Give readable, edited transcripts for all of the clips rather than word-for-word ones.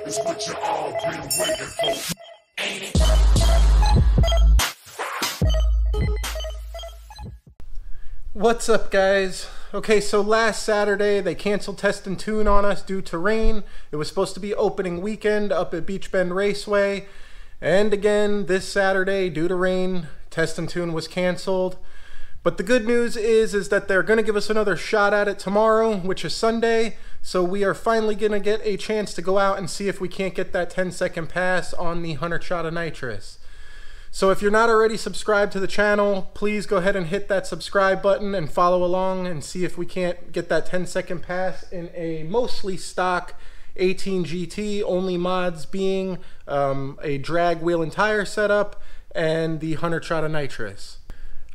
It's what you all been waiting for. What's up, guys? Okay, so last Saturday they canceled Test and Tune on us due to rain. It was supposed to be opening weekend up at Beach Bend Raceway, and again this Saturday due to rain Test and Tune was canceled. But the good news is that they're going to give us another shot at it tomorrow, which is Sunday. So we are finally going to get a chance to go out and see if we can't get that 10-second pass on the 100 shot of nitrous. So if you're not already subscribed to the channel, please go ahead and hit that subscribe button and follow along and see if we can't get that 10-second pass in a mostly stock 18 GT, only mods being a drag wheel and tire setup and the 100 shot of nitrous.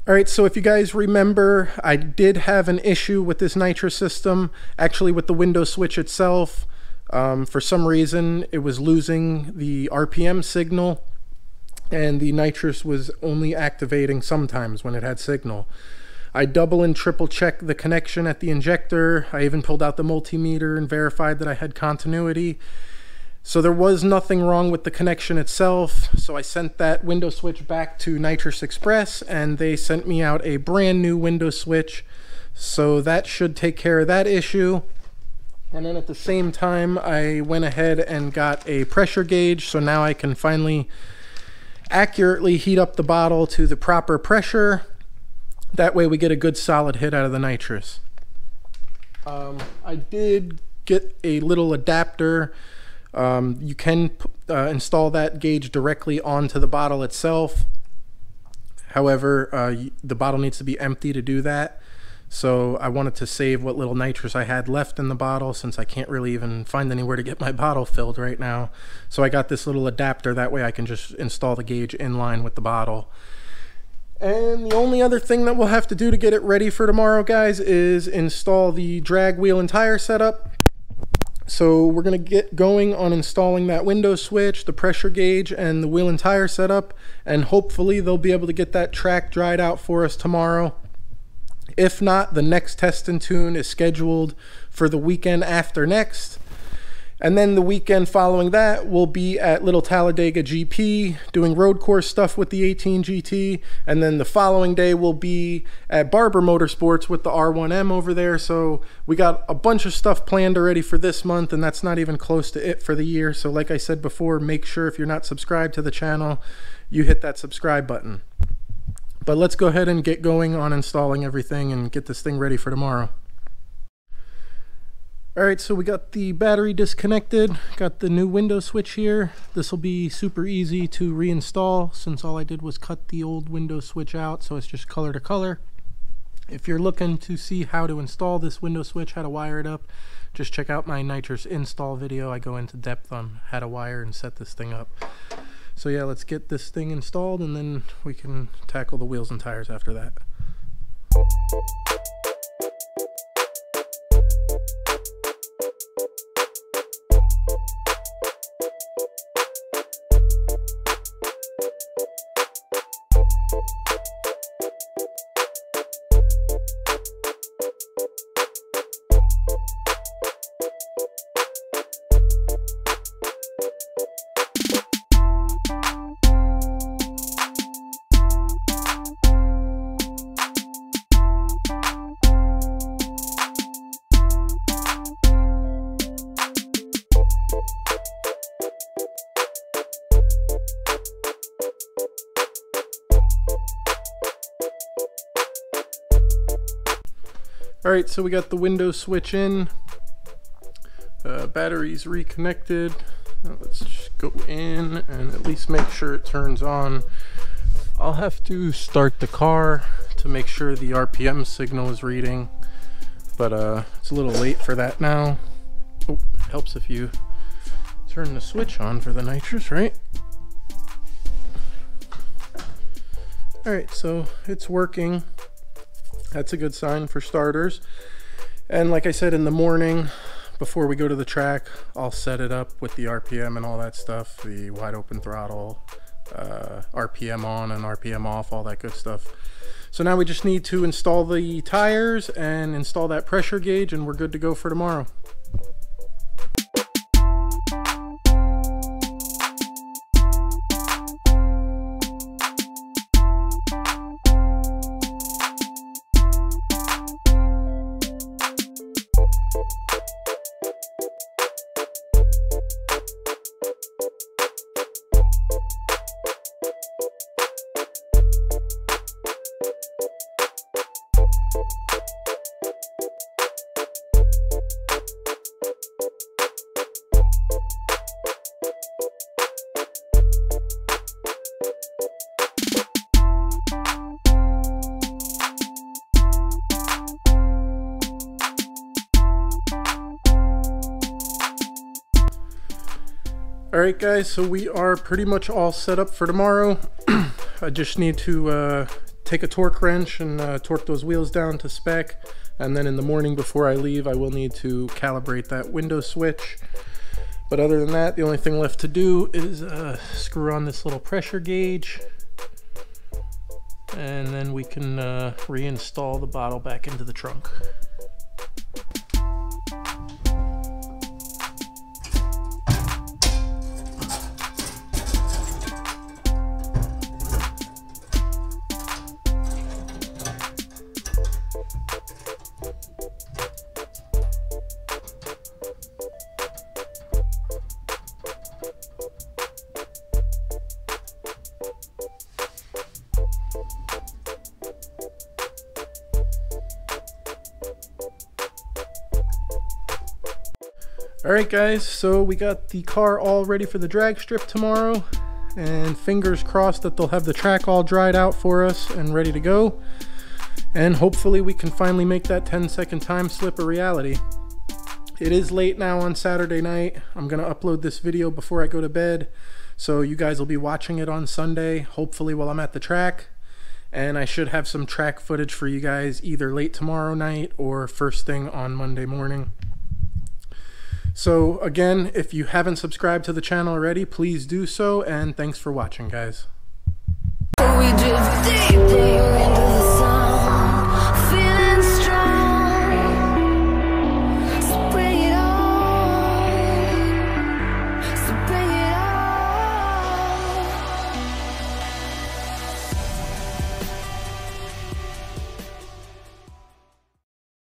Alright, so if you guys remember, I did have an issue with this nitrous system, actually with the window switch itself. For some reason, it was losing the RPM signal, and the nitrous was only activating sometimes when it had signal. I double and triple checked the connection at the injector. I even pulled out the multimeter and verified that I had continuity. So there was nothing wrong with the connection itself. So I sent that window switch back to Nitrous Express, and they sent me out a brand new window switch. So that should take care of that issue. And then at the same time, I went ahead and got a pressure gauge. So now I can finally accurately heat up the bottle to the proper pressure. That way we get a good solid hit out of the nitrous. I did get a little adapter. You can install that gauge directly onto the bottle itself. However, the bottle needs to be empty to do that. So I wanted to save what little nitrous I had left in the bottle, since I can't really even find anywhere to get my bottle filled right now. So I got this little adapter, that way I can just install the gauge in line with the bottle. And the only other thing that we'll have to do to get it ready for tomorrow, guys, is install the drag wheel and tire setup. So we're going to get going on installing that window switch, the pressure gauge, and the wheel and tire setup, and hopefully they'll be able to get that track dried out for us tomorrow. If not, the next Test and Tune is scheduled for the weekend after next. And then the weekend following that, we'll be at Little Talladega GP doing road course stuff with the 18 GT. And then the following day, we'll be at Barber Motorsports with the R1M over there. So we got a bunch of stuff planned already for this month, and that's not even close to it for the year. So like I said before, make sure if you're not subscribed to the channel, you hit that subscribe button. But let's go ahead and get going on installing everything and get this thing ready for tomorrow. Alright, so we got the battery disconnected, got the new window switch here. This will be super easy to reinstall, since all I did was cut the old window switch out, so it's just color to color. If you're looking to see how to install this window switch, how to wire it up, just check out my nitrous install video. I go into depth on how to wire and set this thing up. So yeah, let's get this thing installed, and then we can tackle the wheels and tires after that. Alright, so we got the window switch in, batteries reconnected. Now let's just go in and at least make sure it turns on. I'll have to start the car to make sure the RPM signal is reading, but it's a little late for that now. Oh, it helps if you turn the switch on for the nitrous, right? Alright, so it's working. That's a good sign for starters. And like I said, in the morning, before we go to the track, I'll set it up with the RPM and all that stuff, the wide open throttle, RPM on and RPM off, all that good stuff. So now we just need to install the tires and install that pressure gauge, and we're good to go for tomorrow. Alright guys, so we are pretty much all set up for tomorrow. I just need to take a torque wrench and torque those wheels down to spec, and then in the morning before I leave I will need to calibrate that window switch. But other than that, the only thing left to do is screw on this little pressure gauge, and then we can reinstall the bottle back into the trunk. Alright guys, so we got the car all ready for the drag strip tomorrow, and fingers crossed that they'll have the track all dried out for us and ready to go, and hopefully we can finally make that 10-second time slip a reality. It is late now on Saturday night. I'm going to upload this video before I go to bed, so you guys will be watching it on Sunday, hopefully while I'm at the track, and I should have some track footage for you guys either late tomorrow night or first thing on Monday morning. So again, if you haven't subscribed to the channel already, please do so, and thanks for watching, guys.